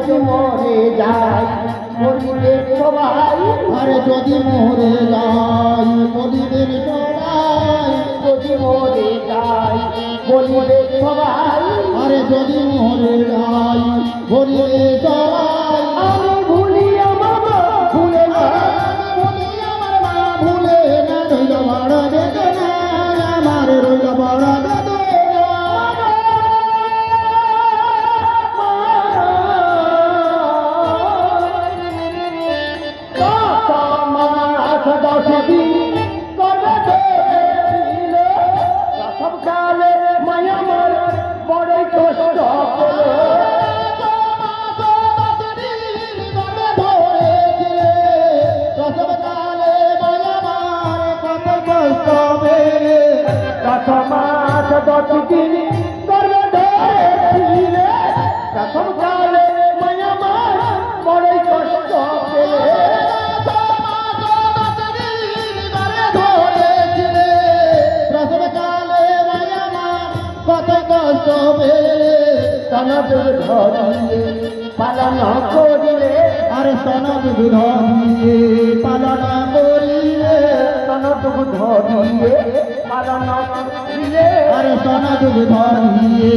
যদি মরে যাই বলিবে সবাই, আরে যদি মরে যাই বলিবে সবাই, যদি মরে যাই বলিবে সবাই, আরে যদি মরে যাই বলিবে সবাই। আমি ভুলি আমার মা ভুলে না, বলি আমার মা ভুলে না, রইল বড় বেদনা, আমার রইল বড় বেদনা। সবকালে মায়া আমার বড়ই কষ্ট মাস 10 দিন করবে ধরেছিলে, সবকালে মায়া আমার বড়ই কষ্ট পেলে, সনদ ধরিয়ে পালন করিলে, আরে সনদ ধরিয়ে পালন করিলে, সনদ ধরিয়ে পালন করিলে, আরে সনদ ধরিয়ে